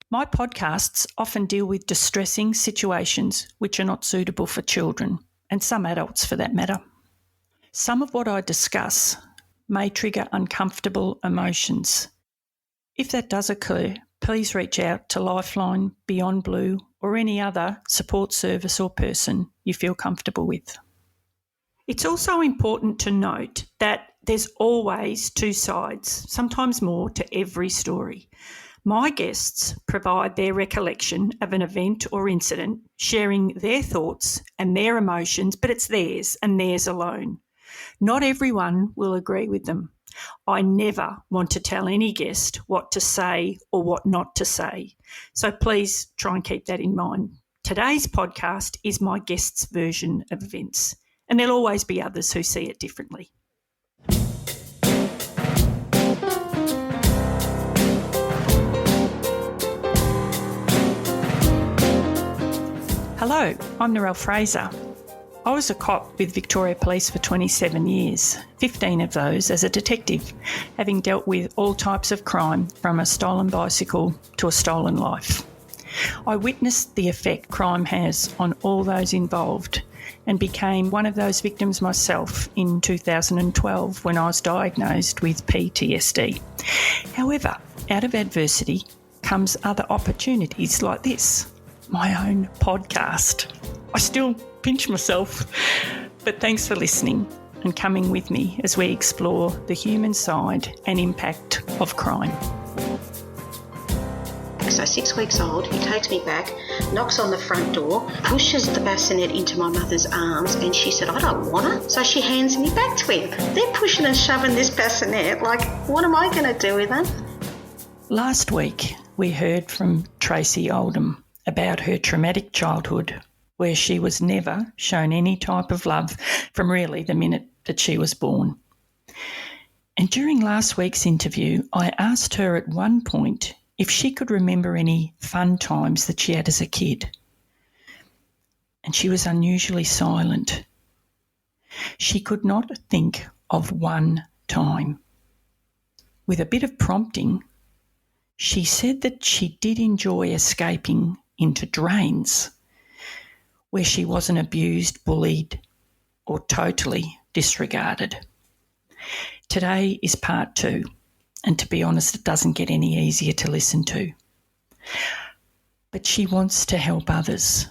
My podcasts often deal with distressing situations which are not suitable for children, and some adults for that matter. Some of what I discuss may trigger uncomfortable emotions. If that does occur, please reach out to Lifeline, Beyond Blue, or any other support service or person you feel comfortable with. It's also important to note that there's always two sides, sometimes more, to every story. My guests provide their recollection of an event or incident, sharing their thoughts and their emotions, but it's theirs and theirs alone. Not everyone will agree with them. I never want to tell any guest what to say or what not to say. So please try and keep that in mind. Today's podcast is my guest's version of events, and there'll always be others who see it differently. Hello, I'm Narelle Fraser. I was a cop with Victoria Police for 27 years, 15 of those as a detective, having dealt with all types of crime from a stolen bicycle to a stolen life. I witnessed the effect crime has on all those involved and became one of those victims myself in 2012 when I was diagnosed with PTSD. However, out of adversity comes other opportunities like this, my own podcast. I still pinch myself, but thanks for listening and coming with me as we explore the human side and impact of crime. So 6 weeks old, he takes me back, knocks on the front door, pushes the bassinet into my mother's arms, and she said, I don't want her. So she hands me back to him. They're pushing and shoving this bassinet, like, what am I going to do with it? Last week, we heard from Tracy Oldham about her traumatic childhood, where she was never shown any type of love from really the minute that she was born. And during last week's interview, I asked her at one point if she could remember any fun times that she had as a kid. And she was unusually silent. She could not think of one time. With a bit of prompting, she said that she did enjoy escaping into drains where she wasn't abused, bullied, or totally disregarded. Today is part 2. And to be honest, it doesn't get any easier to listen to. But she wants to help others.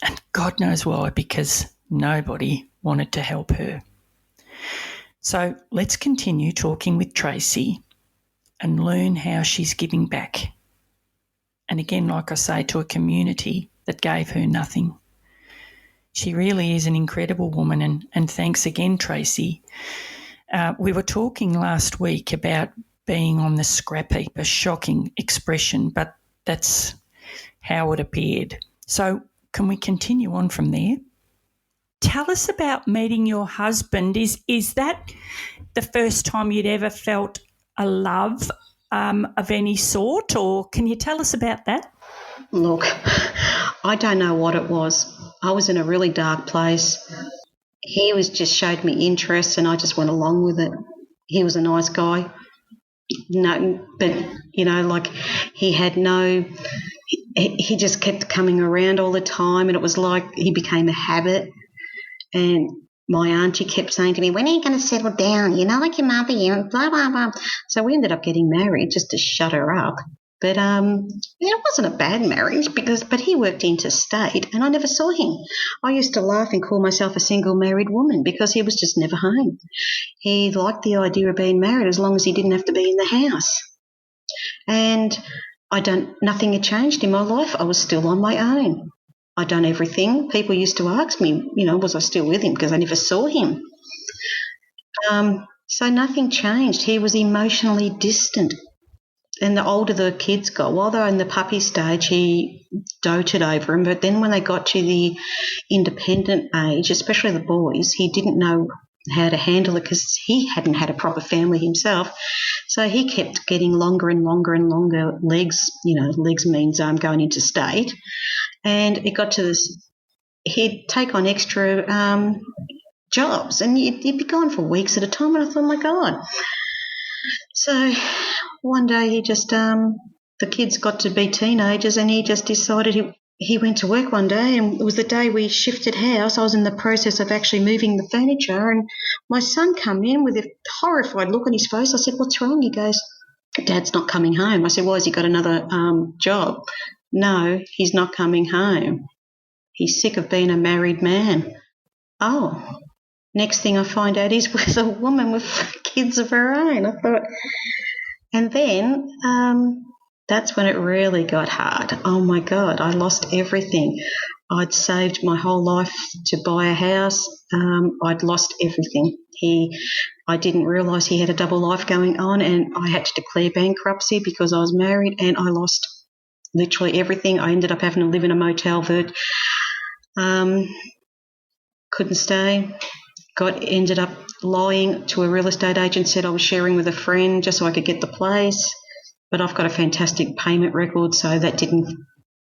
And God knows why, because nobody wanted to help her. So let's continue talking with Tracy and learn how she's giving back. And again, like I say, to a community that gave her nothing. She really is an incredible woman, and thanks again, Tracy. We were talking last week about being on the scrap heap, a shocking expression, but that's how it appeared. So can we continue on from there? Tell us about meeting your husband. Is that the first time you'd ever felt a love of any sort, or can you tell us about that? Look, I don't know what it was. I was in a really dark place. He just showed me interest and I just went along with it. He was a nice guy. No, but, like he had he just kept coming around all the time, and it was like he became a habit. And my auntie kept saying to me, when are you going to settle down? Like your mother, blah, blah, blah. So we ended up getting married just to shut her up. But it wasn't a bad marriage but he worked interstate and I never saw him. I used to laugh and call myself a single married woman because he was just never home. He liked the idea of being married as long as he didn't have to be in the house. And nothing had changed in my life. I was still on my own. I'd done everything. People used to ask me, was I still with him because I never saw him. So nothing changed. He was emotionally distant. And the older the kids got, while they were in the puppy stage, he doted over them. But then when they got to the independent age, especially the boys, he didn't know how to handle it because he hadn't had a proper family himself. So he kept getting longer and longer and longer legs. Legs means going interstate. And it got to this, he'd take on extra jobs and he'd be gone for weeks at a time. And I thought, oh, my God. So one day he just the kids got to be teenagers, and he just decided he went to work one day, and it was the day we shifted house. I was in the process of actually moving the furniture, and my son come in with a horrified look on his face. I said, "What's wrong?" He goes, "Dad's not coming home." I said, "Why, has he got another job?" "No, he's not coming home. He's sick of being a married man." Oh, next thing I find out he's with a woman with kids of her own. I thought, and then that's when it really got hard. Oh my God, I lost everything. I'd saved my whole life to buy a house. I'd lost everything. I didn't realise he had a double life going on, and I had to declare bankruptcy because I was married, and I lost literally everything. I ended up having to live in a motel couldn't stay. Ended up lying to a real estate agent, said I was sharing with a friend just so I could get the place. But I've got a fantastic payment record, so that didn't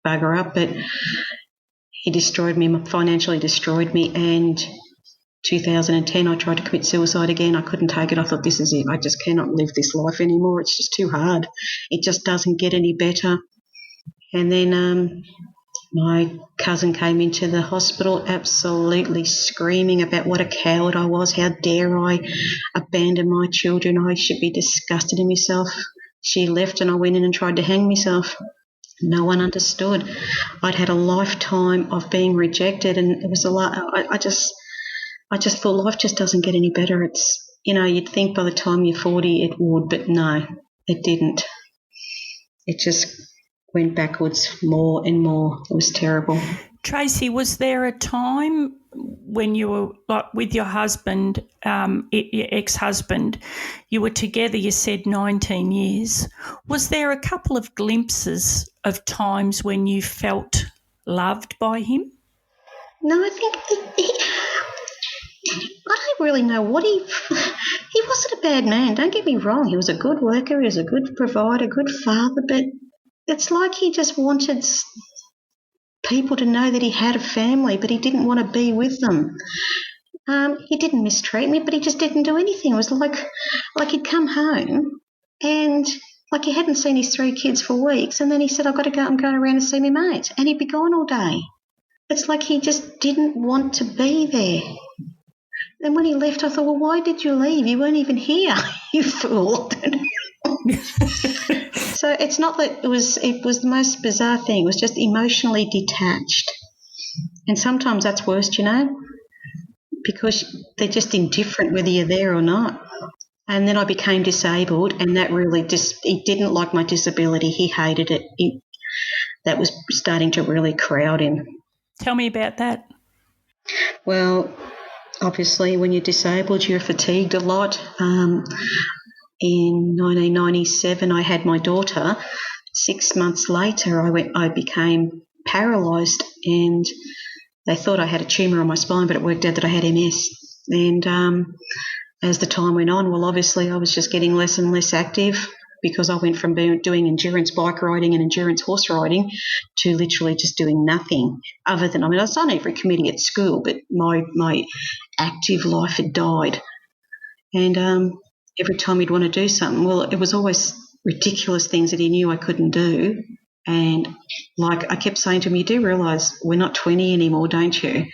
bugger up. But he destroyed me, financially destroyed me, and 2010 I tried to commit suicide again. I couldn't take it. I thought, this is it. I just cannot live this life anymore. It's just too hard. It just doesn't get any better. And then my cousin came into the hospital absolutely screaming about what a coward I was. How dare I abandon my children? I should be disgusted in myself. She left and I went in and tried to hang myself. No one understood. I'd had a lifetime of being rejected, and it was a lot. I just thought life just doesn't get any better. It's, you'd think by the time you're 40 it would, but no, it didn't. It just went backwards more and more. It was terrible. Tracy, was there a time when you were with your husband, your ex-husband, you were together, you said 19 years. Was there a couple of glimpses of times when you felt loved by him? No, I think I don't really know what he wasn't a bad man, don't get me wrong. He was a good worker, he was a good provider, good father, but it's like he just wanted people to know that he had a family, but he didn't want to be with them. He didn't mistreat me, but he just didn't do anything. It was like he'd come home and like he hadn't seen his 3 kids for weeks, and then he said, "I've got to go. I'm going around and see my mates," and he'd be gone all day. It's like he just didn't want to be there. And when he left, I thought, well, why did you leave? You weren't even here, you fool. So it's not that it was the most bizarre thing. It was just emotionally detached. And sometimes that's worse, because they're just indifferent whether you're there or not. And then I became disabled, and that really he didn't like my disability. He hated it. That was starting to really crowd him. Tell me about that. Well, obviously when you're disabled, you're fatigued a lot. In 1997, I had my daughter. 6 months later, I became paralysed, and they thought I had a tumour on my spine, but it worked out that I had MS. And as the time went on, well, obviously I was just getting less and less active, because I went from doing endurance bike riding and endurance horse riding to literally just doing nothing other than, I was on every committee at school, but my active life had died. And every time he'd want to do something, well, it was always ridiculous things that he knew I couldn't do. And like I kept saying to him, you do realise we're not 20 anymore, don't you?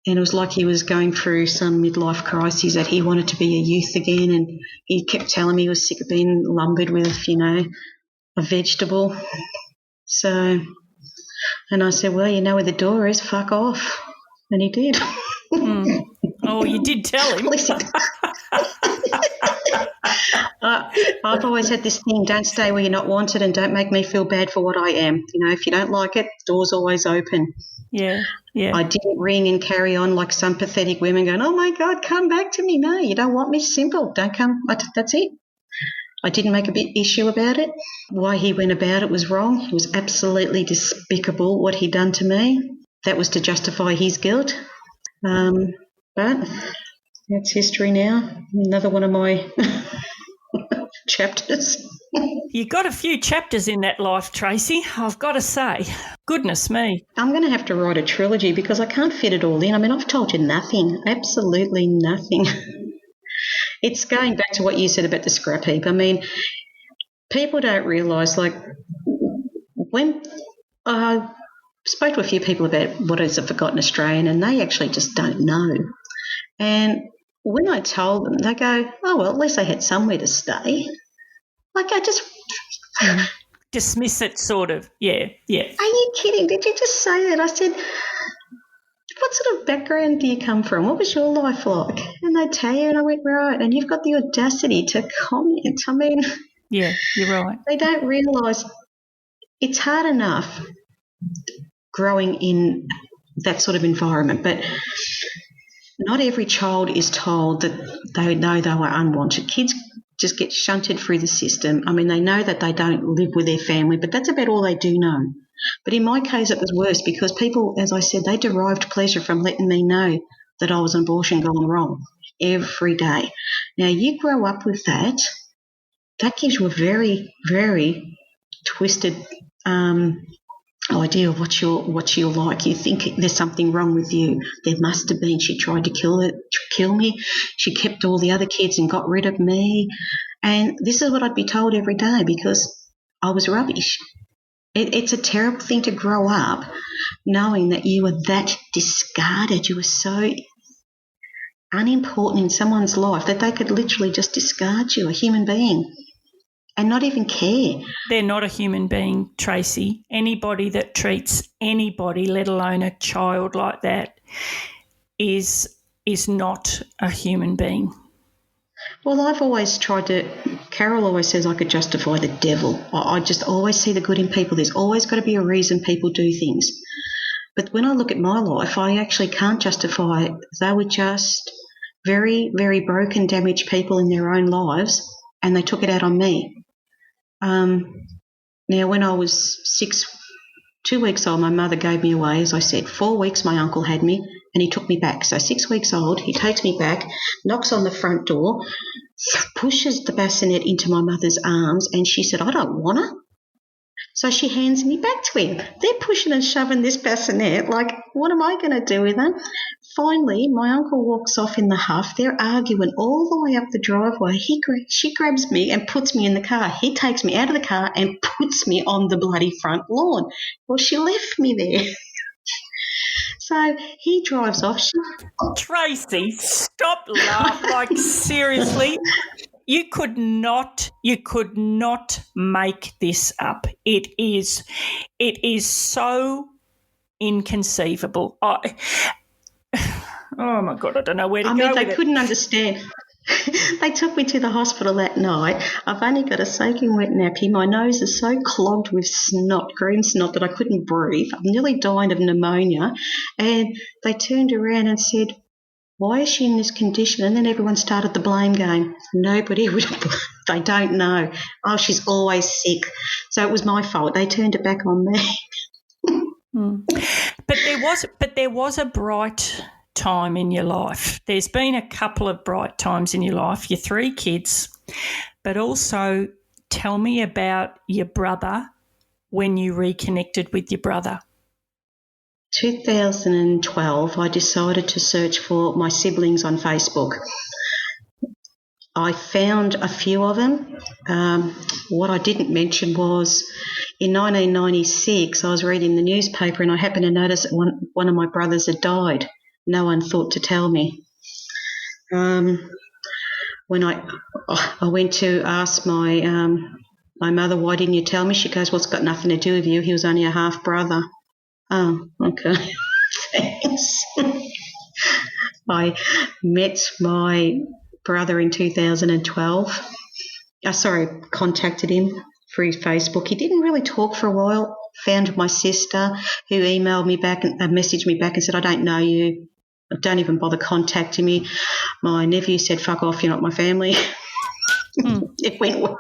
And it was like he was going through some midlife crisis, that he wanted to be a youth again, and he kept telling me he was sick of being lumbered with, a vegetable. So, and I said, well, you know where the door is, fuck off. And he did. Oh, you did tell him. I've always had this thing, don't stay where you're not wanted, and don't make me feel bad for what I am. If you don't like it, the door's always open. Yeah, yeah. I didn't ring and carry on like some pathetic women going, oh, my God, come back to me. No, you don't want me, simple. Don't come. That's it. I didn't make a big issue about it. Why he went about it was wrong. It was absolutely despicable what he'd done to me. That was to justify his guilt. But that's history now. Another one of my chapters. You got a few chapters in that life, Tracy, I've got to say. Goodness me. I'm going to have to write a trilogy because I can't fit it all in. I've told you nothing, absolutely nothing. It's going back to what you said about the scrap heap. People don't realise, when I spoke to a few people about what is a forgotten Australian, and they actually just don't know. And when I told them, they go, "Oh well, at least they had somewhere to stay." Like I just, dismiss it, sort of. Yeah. are you kidding? Did you just say that? I said, "What sort of background do you come from? What was your life like?" And they tell you, and I went, "Right." And you've got the audacity to comment. I mean, Yeah, you're right. they don't realise it's hard enough growing in that sort of environment, but not every child is told that they know they were unwanted. Kids just get shunted through the system. I mean, they know that they don't live with their family, but that's about all they do know. But in my case, it was worse because people, as I said, they derived pleasure from letting me know that I was an abortion gone wrong every day. Now, you grow up with that, that gives you a very, very twisted idea of what you're like. You think there's something wrong with you. There must have been. She tried to kill me. She kept all the other kids and got rid of me. And this is what I'd be told every day because I was rubbish. It's a terrible thing to grow up knowing that you were that discarded. You were so unimportant in someone's life that they could literally just discard you, a human being, and not even care. They're not a human being, Tracy. Anybody that treats anybody, let alone a child, like that is not a human being. Well, I've always tried to, Carol always says I could justify the devil. I just always see the good in people. There's always got to be a reason people do things. But when I look at my life, I actually can't justify it. They were just very, very broken, damaged people in their own lives, and they took it out on me. Now, when I was 2 weeks old, my mother gave me away, as I said. 4 weeks my uncle had me, and he took me back. So 6 weeks old, he takes me back, knocks on the front door, pushes the bassinet into my mother's arms, and she said, "I don't want her." So she hands me back to him. They're pushing and shoving this bassinet. Like, what am I going to do with her? Finally, my uncle walks off in the huff. They're arguing all the way up the driveway. She grabs me and puts me in the car. He takes me out of the car and puts me on the bloody front lawn. Well, she left me there. So he drives off. Tracy, stop laughing. Like, seriously, you could not make this up. It is so inconceivable. Oh my God, I don't know where to go. I mean, they with couldn't understand. They took me to the hospital that night. I've only got a soaking wet nappy. My nose is so clogged with snot, green snot, that I couldn't breathe. I'm nearly dying of pneumonia. And they turned around and said, "Why is she in this condition?" And then everyone started the blame game. Nobody would. They don't know. Oh, she's always sick. So it was my fault. They turned it back on me. But there was a bright time in your life. There's been a couple of bright times in your life, your 3 kids, but also tell me about your brother, when you reconnected with your brother. 2012, I decided to search for my siblings on Facebook. I found a few of them. What I didn't mention was in 1996, I was reading the newspaper and I happened to notice that one of my brothers had died. No one thought to tell me. When I went to ask my mother, "Why didn't you tell me?" She goes, "Well, it's got nothing to do with you. He was only a half brother." Oh, okay. Thanks. I met my brother in 2012. Contacted him through Facebook. He didn't really talk for a while. Found my sister, who emailed me back and messaged me back and said, "I don't know you. Don't even bother contacting me." My nephew said, "Fuck off, you're not my family." It went well.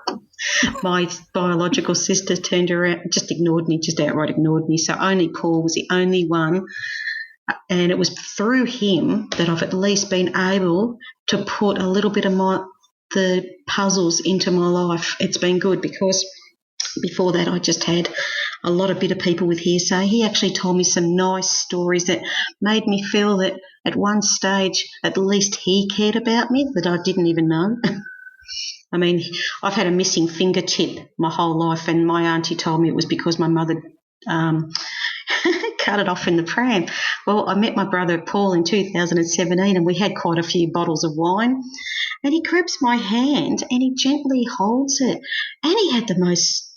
My biological sister turned around, just outright ignored me. So only Paul was the only one. And it was through him that I've at least been able to put a little bit of the puzzles into my life. It's been good because before that I just had a lot of bitter people with hearsay. He actually told me some nice stories that made me feel that at one stage at least he cared about me that I didn't even know. I mean, I've had a missing fingertip my whole life, and my auntie told me it was because my mother cut it off in the pram. Well, I met my brother Paul in 2017, and we had quite a few bottles of wine, and he grabs my hand and he gently holds it, and he had the most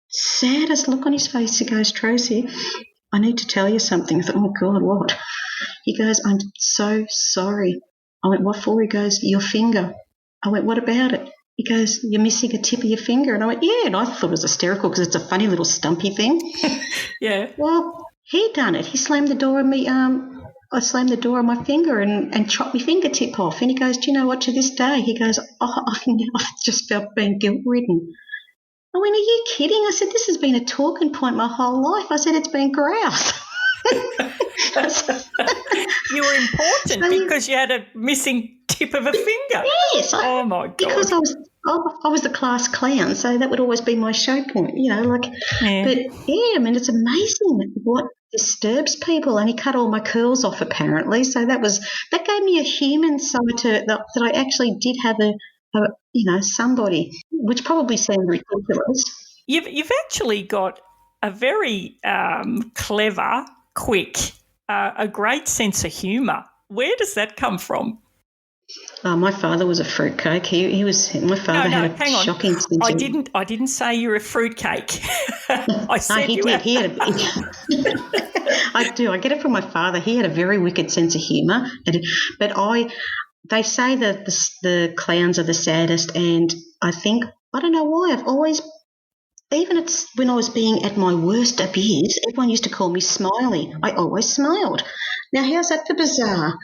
saddest look on his face. He goes, Tracy, I need to tell you something. I thought, oh, God, what? He goes, I'm so sorry. I went, what for? He goes, your finger. I went, what about it? He goes, you're missing a tip of your finger. And I went, yeah. And I thought it was hysterical because it's a funny little stumpy thing. Yeah. Well, he done it. He slammed the door on me. I slammed the door on my finger and chopped my fingertip off. And he goes, do you know what, to this day? He goes, I've just felt being guilt-ridden. I went, are you kidding? I said, this has been a talking point my whole life. I said, it's been grouse. You were important because you had a missing tip of a finger. Yes. Oh, my God. Because I was the class clown, so that would always be my show point, But, I mean, it's amazing what disturbs people. And he cut all my curls off, apparently. So that gave me a human side to that I actually did have somebody, which probably seemed ridiculous. You've actually got a very clever, quick, a great sense of humour. Where does that come from? My father was a fruitcake. My father had a shocking sense. I didn't say you're a fruitcake. I said he did. He had I do. I get it from my father. He had a very wicked sense of humour. But they say that the clowns are the saddest, and I don't know why, I've always, even it's when I was being at my worst abuse, everyone used to call me Smiley. I always smiled. Now, how's that for bizarre?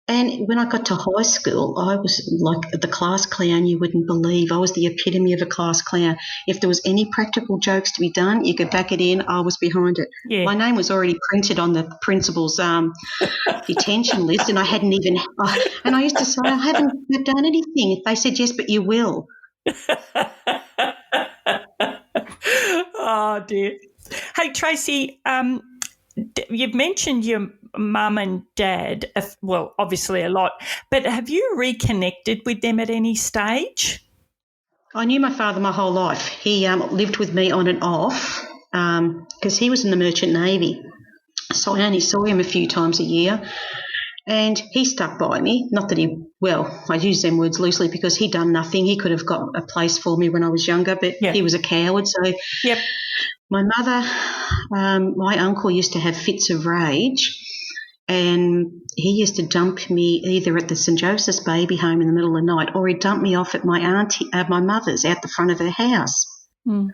And when I got to high school, I was like the class clown you wouldn't believe. I was the epitome of a class clown. If there was any practical jokes to be done, you could back it in. I was behind it. Yeah. My name was already printed on the principal's detention list, and I hadn't even and I used to say, I haven't done anything. They said, yes, but you will. Oh, dear. Hey, Tracy, you've mentioned your mum and dad, well, obviously a lot, but have you reconnected with them at any stage? I knew my father my whole life. He lived with me on and off because he was in the Merchant Navy. So I only saw him a few times a year, and he stuck by me. Not that I use them words loosely because he'd done nothing. He could have got a place for me when I was younger, but he was a coward. So my mother, my uncle used to have fits of rage, and he used to dump me either at the St Joseph's baby home in the middle of the night, or he'd dump me off at my mother's out the front of her house. Mm.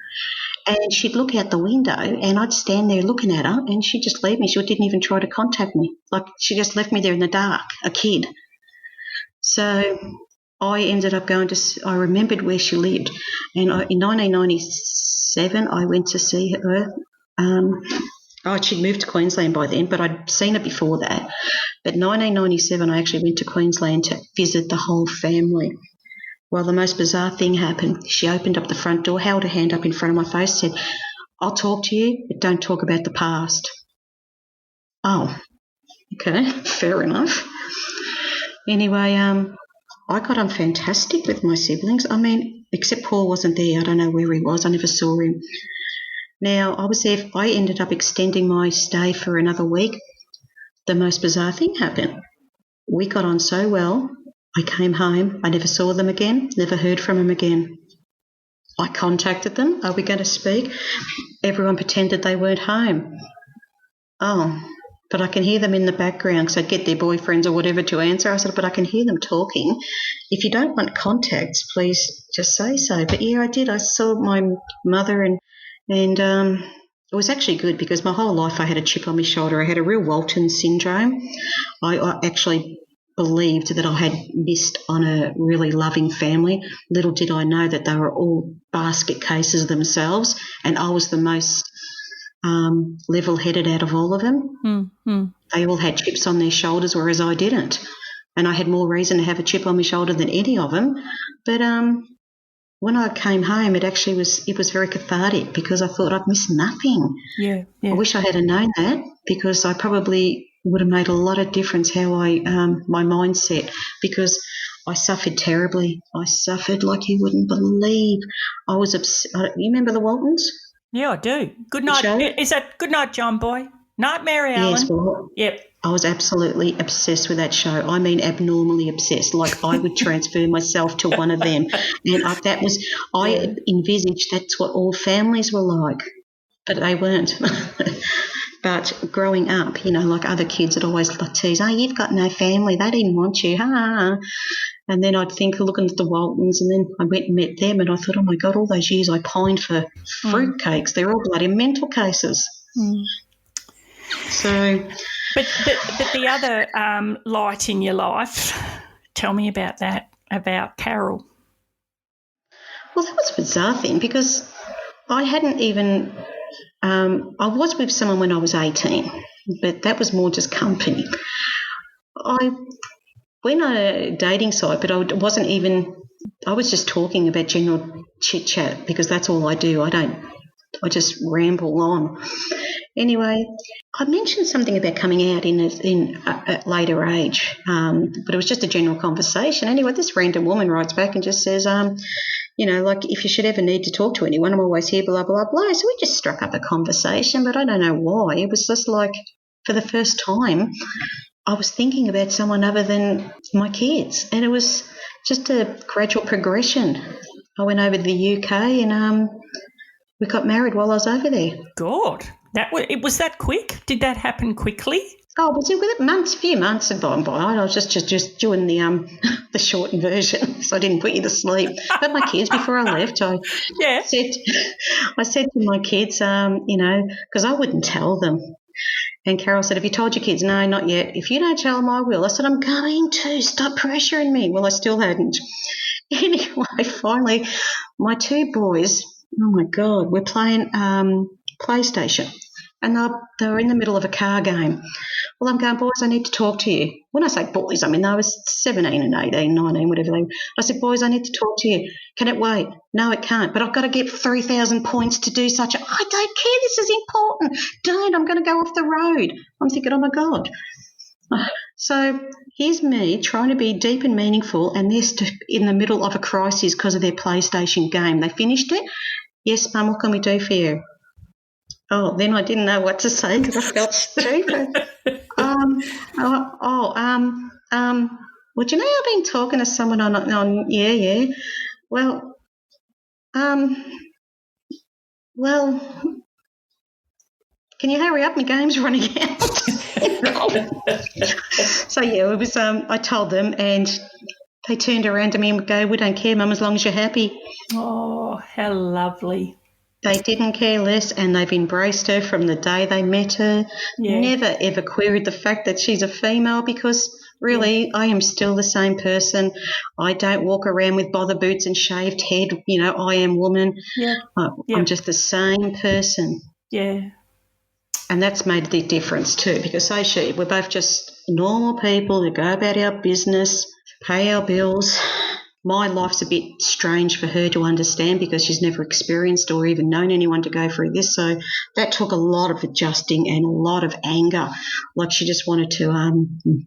And she'd look out the window, and I'd stand there looking at her, and she'd just leave me. She didn't even try to contact me. Like, she just left me there in the dark, a kid. So I ended up I remembered where she lived, and in 1997 I went to see her. She'd moved to Queensland by then, but I'd seen her before that. But 1997 I actually went to Queensland to visit the whole family. Well, the most bizarre thing happened. She opened up the front door, held her hand up in front of my face, said, I'll talk to you, but don't talk about the past. Oh, okay, fair enough. Anyway, I got on fantastic with my siblings. I mean, except Paul wasn't there. I don't know where he was. I never saw him. Now, I was there. I ended up extending my stay for another week. The most bizarre thing happened. We got on so well. I came home. I never saw them again, never heard from them again. I contacted them. Are we going to speak? Everyone pretended they weren't home. Oh, but I can hear them in the background because I'd get their boyfriends or whatever to answer. I said, but I can hear them talking. If you don't want contacts, please just say so. But, yeah, I did. I saw my mother and it was actually good because my whole life I had a chip on my shoulder. I had a real Walton syndrome. I actually believed that I had missed on a really loving family. Little did I know that they were all basket cases themselves, and I was the most level-headed out of all of them. Mm-hmm. They all had chips on their shoulders, whereas I didn't. And I had more reason to have a chip on my shoulder than any of them. But when I came home, it was very cathartic because I thought I'd missed nothing. Yeah. I wish I had known that because I probably would have made a lot of difference how my mindset, because I suffered terribly. I suffered like you wouldn't believe. I was you remember the Waltons? Yeah, I do. Good The night. show? Is that Good Night, John Boy? Night, Mary Yes, Ellen. well, Yep. I was absolutely obsessed with that show. I mean, abnormally obsessed. Like I would transfer myself to one of them, and I envisaged that's what all families were like, but they weren't. But growing up, like other kids would always like tease, "Oh, you've got no family. They didn't want you." Ha. And then I'd think, looking at the Waltons, and then I went and met them, and I thought, oh my God, all those years I pined for fruitcakes. They're all bloody mental cases. Mm. So, but the other light in your life, tell me about that, about Carol. well, that was a bizarre thing because I hadn't even. I was with someone when I was 18, but that was more just company. I went on a dating site, but I was just talking about general chit chat because that's all I do. I just ramble on. Anyway, I mentioned something about coming out in a later age, but it was just a general conversation. Anyway, this random woman writes back and just says, like if you should ever need to talk to anyone, I'm always here, blah, blah, blah. So we just struck up a conversation, but I don't know why. It was just like for the first time, I was thinking about someone other than my kids, and it was just a gradual progression. I went over to the UK and we got married while I was over there. God, it was that quick? Did that happen quickly? Oh, was it with it? Few months had gone by. I was just doing the the shortened version, so I didn't put you to sleep. But my kids, before I left, I said to my kids, because I wouldn't tell them. And Carol said, have you told your kids? No, not yet. If you don't tell them, I will. I said, I'm going to. Stop pressuring me. Well, I still hadn't. Anyway, finally, my two boys, oh, my God, we're playing PlayStation. And they were in the middle of a car game. Well, I'm going, boys, I need to talk to you. When I say boys, I mean they were 17 and 18, 19, whatever they were. I said, boys, I need to talk to you. Can it wait? No, it can't. But I've got to get 3,000 points to do such a... I don't care. This is important. Don't. I'm going to go off the road. I'm thinking, oh, my God. So here's me trying to be deep and meaningful, and they're in the middle of a crisis because of their PlayStation game. They finished it. Yes, Mum, what can we do for you? Oh, then I didn't know what to say because I felt stupid. Well, do you know I've been talking to someone on yeah. Well, can you hurry up? My game's running out. So yeah, it was. I told them, and they turned around to me and go, "We don't care, Mum, as long as you're happy." Oh, how lovely. They didn't care less, and they've embraced her from the day they met her. Yeah. Never, ever queried the fact that she's a female because really I am still the same person. I don't walk around with bother boots and shaved head. I am woman. Yeah. I'm just the same person. Yeah. And that's made the difference too because we're both just normal people who go about our business, pay our bills. My life's a bit strange for her to understand because she's never experienced or even known anyone to go through this. So that took a lot of adjusting and a lot of anger. Like she just wanted to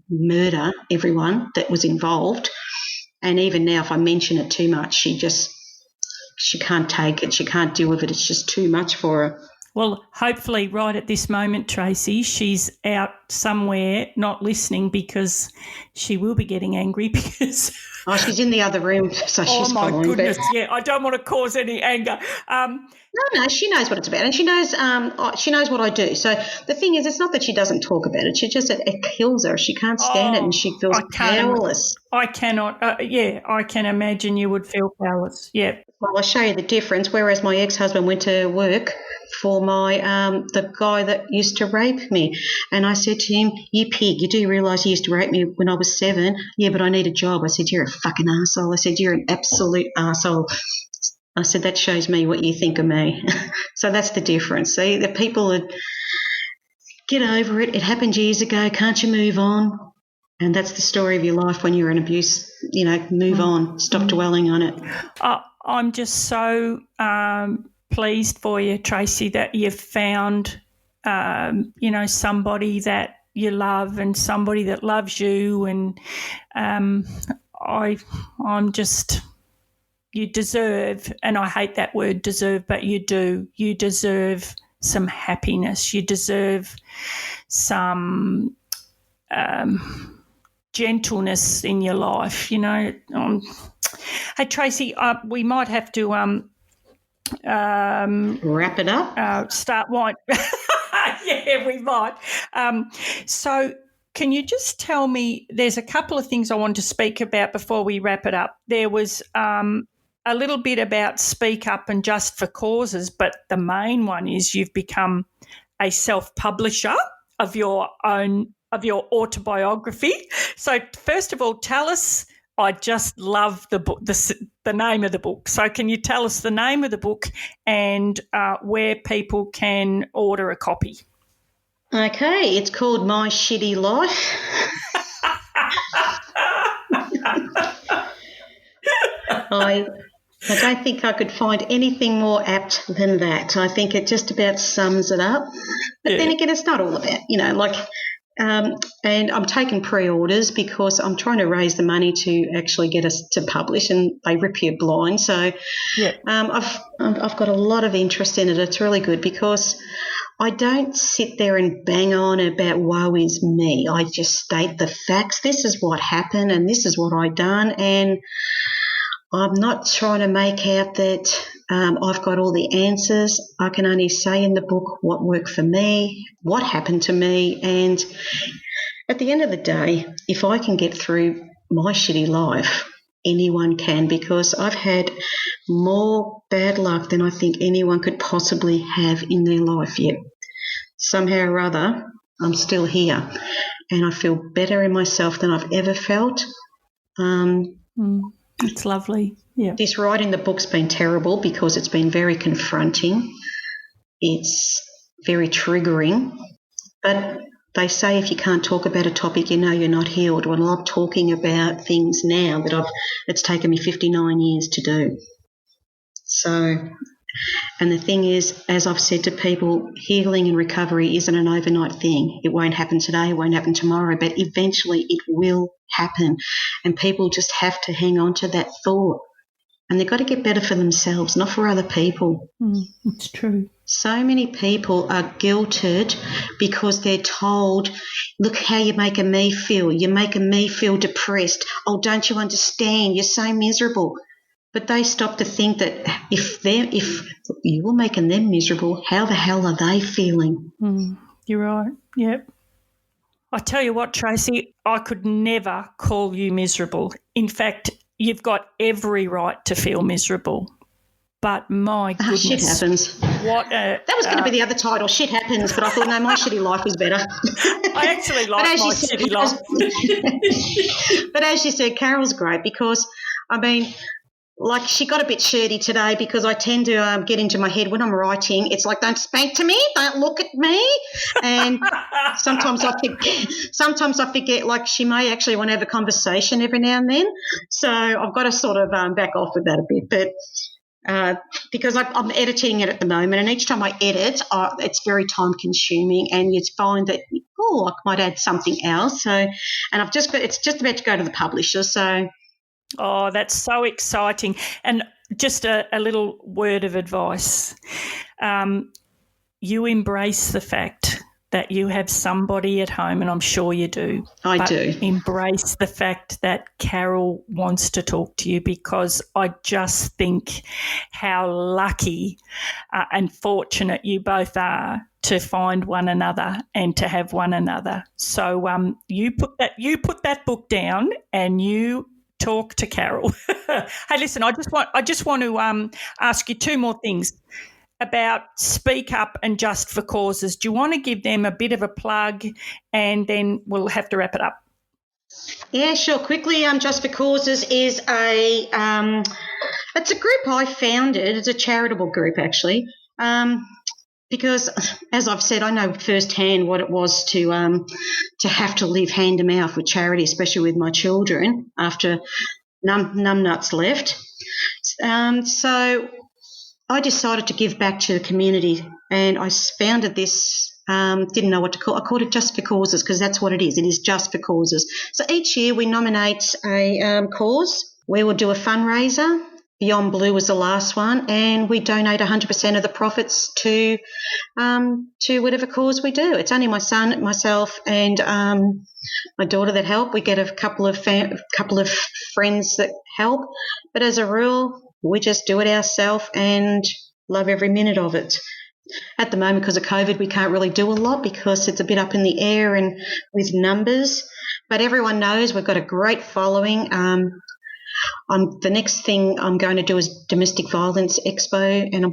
murder everyone that was involved. And even now, if I mention it too much, she can't take it. She can't deal with it. It's just too much for her. Well, hopefully right at this moment, Tracy, she's out somewhere not listening because she will be getting angry because... Oh, she's in the other room, so she's fine. Oh, my goodness, yeah, I don't want to cause any anger. No, she knows what it's about, and she knows what I do. So the thing is, it's not that she doesn't talk about it. It kills her. She can't stand it, and she feels powerless. I cannot. I can imagine you would feel powerless. Yeah. Well, I'll show you the difference. Whereas my ex-husband went to work for the guy that used to rape me, and I said to him, "You pig! You do realise he used to rape me when I was 7? Yeah, but I need a job." I said, "You're a fucking arsehole." I said, "You're an absolute arsehole." I said, that shows me what you think of me. So that's the difference. See, the people that get over it. It happened years ago. Can't you move on? And that's the story of your life when you're in abuse. Move on. Stop dwelling on it. I'm just so pleased for you, Tracy, that you've found, somebody that you love and somebody that loves you. And I'm just, you deserve, and I hate that word deserve, but you do. You deserve some happiness. You deserve some gentleness in your life, you know. Hey, Tracy, we might have to Wrap it up. start wine. Yeah, we might. So can you just tell me, there's a couple of things I want to speak about before we wrap it up. There was a little bit about Speak Up and Just for Causes, but the main one is you've become a self-publisher of your autobiography. So first of all, tell us, I just love the book, the name of the book. So can you tell us the name of the book and where people can order a copy? Okay, it's called My Shitty Life. I don't think I could find anything more apt than that. I think it just about sums it up. But then again, it's not all about, and I'm taking pre-orders because I'm trying to raise the money to actually get us to publish, and they rip you blind. So I've got a lot of interest in it. It's really good because I don't sit there and bang on about woe is me. I just state the facts. This is what happened and this is what I done, and I'm not trying to make out that I've got all the answers. I can only say in the book what worked for me, what happened to me, and at the end of the day, if I can get through my shitty life, anyone can, because I've had more bad luck than I think anyone could possibly have in their life yet. Somehow or other, I'm still here, and I feel better in myself than I've ever felt. It's lovely. Yeah. This writing the book's been terrible because it's been very confronting. It's very triggering. But they say if you can't talk about a topic, you know you're not healed. Well, I'm talking about things now that it's taken me 59 years to do. So, and the thing is, as I've said to people, healing and recovery isn't an overnight thing. It won't happen today, it won't happen tomorrow, but eventually it will happen. And people just have to hang on to that thought. And they've got to get better for themselves, not for other people. It's true. So many people are guilted because they're told, look how you're making me feel. You're making me feel depressed. Oh, don't you understand? You're so miserable. But they stop to think that if you were making them miserable, how the hell are they feeling? You're right. Yep. I tell you what, Tracy, I could never call you miserable. In fact, you've got every right to feel miserable. But my goodness. Shit happens. That was going to be the other title, Shit Happens, but I thought, no, My Shitty Life was better. I actually like My Shitty Life. But as you said, Carol's great because, I mean, like she got a bit shirty today because I tend to get into my head when I'm writing. It's like, don't spank to me, don't look at me. And sometimes I forget, like she may actually want to have a conversation every now and then. So I've got to sort of back off with that a bit. But because I'm editing it at the moment, and each time I edit, it's very time consuming, and you find that I might add something else. So, and it's just about to go to the publisher. So, oh, that's so exciting! And just a little word of advice: you embrace the fact that you have somebody at home, and I'm sure you do. I do. Embrace the fact that Carol wants to talk to you, because I just think how lucky and fortunate you both are to find one another and to have one another. So you put that book down and you talk to Carol. Hey, listen, I just want to ask you two more things about Speak Up and Just for Causes. Do you want to give them a bit of a plug, and then we'll have to wrap it up? Yeah, sure. Quickly, Just for Causes is it's a group I founded. It's a charitable group, actually, because, as I've said, I know firsthand what it was to have to live hand to mouth with charity, especially with my children after numbnuts left. So I decided to give back to the community, and I founded this Didn't know what to call. I called it Just for Causes because that's what it is. It is just for causes. So each year we nominate a cause. We will do a fundraiser. Beyond Blue was the last one, and we donate 100% of the profits to whatever cause we do. It's only my son, myself, and my daughter that help. We get a couple of friends that help, but as a rule, we just do it ourselves and love every minute of it. At the moment, because of COVID, we can't really do a lot because it's a bit up in the air and with numbers. But everyone knows we've got a great following. The next thing I'm going to do is Domestic Violence Expo, and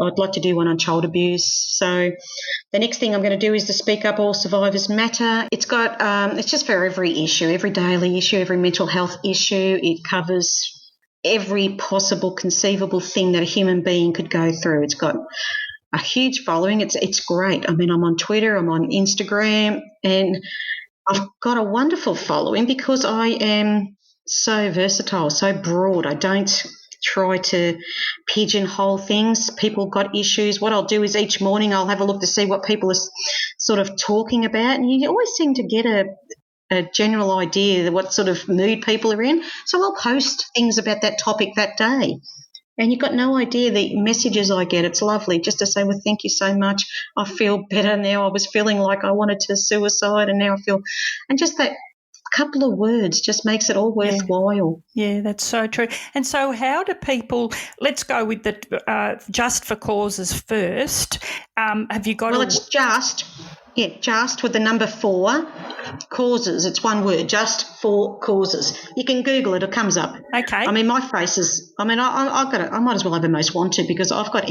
I'd like to do one on child abuse. So the next thing I'm going to do is the Speak Up All Survivors Matter. It's got, it's just for every issue, every daily issue, every mental health issue. It covers every possible conceivable thing that a human being could go through. It's got a huge following. It's great. I mean, I'm on Twitter, I'm on Instagram, and I've got a wonderful following because I am so versatile, so broad. I don't try to pigeonhole things. People got issues. What I'll do is each morning I'll have a look to see what people are sort of talking about, and you always seem to get a general idea of what sort of mood people are in. So I'll post things about that topic that day. And you've got no idea the messages I get. It's lovely just to say, well, thank you so much. I feel better now. I was feeling like I wanted to suicide, and now I feel, and just that couple of words just makes it all worthwhile. Yeah, that's so true. And so how do people, let's go with the Just for Causes first. Have you got it's just with the number 4, causes. It's one word, Just for Causes. You can Google it. It comes up. Okay. I mean, my face is, I mean, I've got it. I might as well have a most wanted because I've got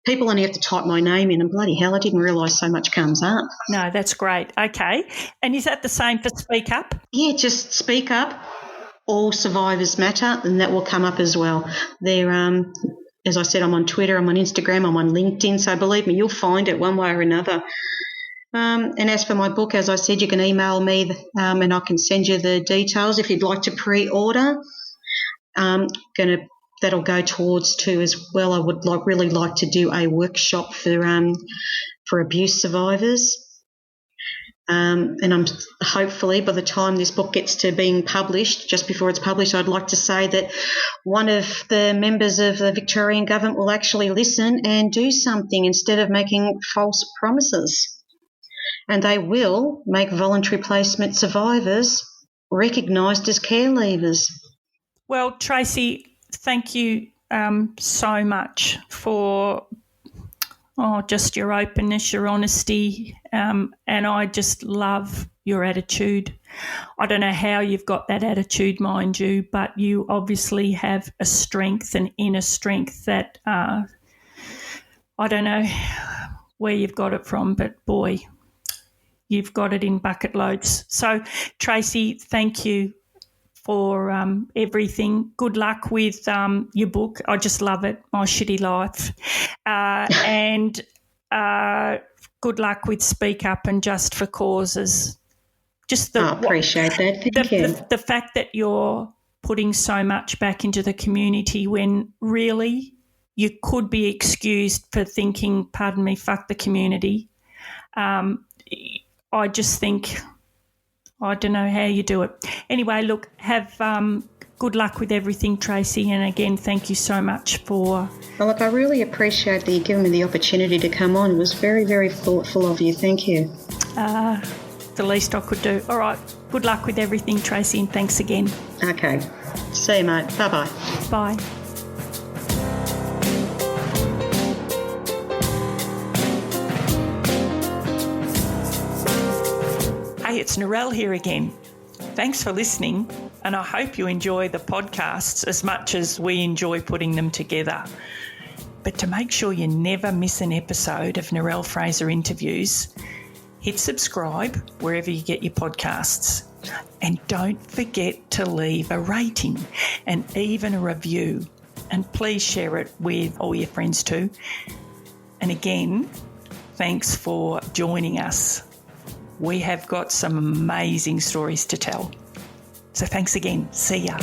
people only have to type my name in, and bloody hell, I didn't realise so much comes up. No, that's great. Okay. And is that the same for Speak Up? Yeah, just Speak Up. All Survivors Matter, and that will come up as well. They're, as I said, I'm on Twitter, I'm on Instagram, I'm on LinkedIn, so believe me, you'll find it one way or another. And as for my book, as I said, you can email me and I can send you the details if you'd like to pre-order. That'll go towards too as well. I would really like to do a workshop for abuse survivors. And I'm hopefully by the time this book gets to being published, just before it's published, I'd like to say that one of the members of the Victorian government will actually listen and do something instead of making false promises. And they will make voluntary placement survivors recognised as care leavers. Well, Tracy, thank you so much for just your openness, your honesty, and I just love your attitude. I don't know how you've got that attitude, mind you, but you obviously have a strength, an inner strength that I don't know where you've got it from, but boy, you've got it in bucket loads. So, Tracy, thank you for everything. Good luck with your book. I just love it, My Shitty Life. And good luck with Speak Up and Just for Causes. I appreciate that. Thank you. The fact that you're putting so much back into the community when really you could be excused for thinking, pardon me, fuck the community. I just think, I don't know how you do it. Anyway, look, have good luck with everything, Tracy, and again, thank you so much for... Well, look, I really appreciate that you giving me the opportunity to come on. It was very, very thoughtful of you. Thank you. The least I could do. All right, good luck with everything, Tracy, and thanks again. Okay. See you, mate. Bye-bye. Bye. Hey, it's Narelle here again. Thanks for listening, and I hope you enjoy the podcasts as much as we enjoy putting them together. But to make sure you never miss an episode of Narelle Fraser Interviews, hit subscribe wherever you get your podcasts. And don't forget to leave a rating and even a review. And please share it with all your friends too. And again, thanks for joining us. We have got some amazing stories to tell. So thanks again. See ya.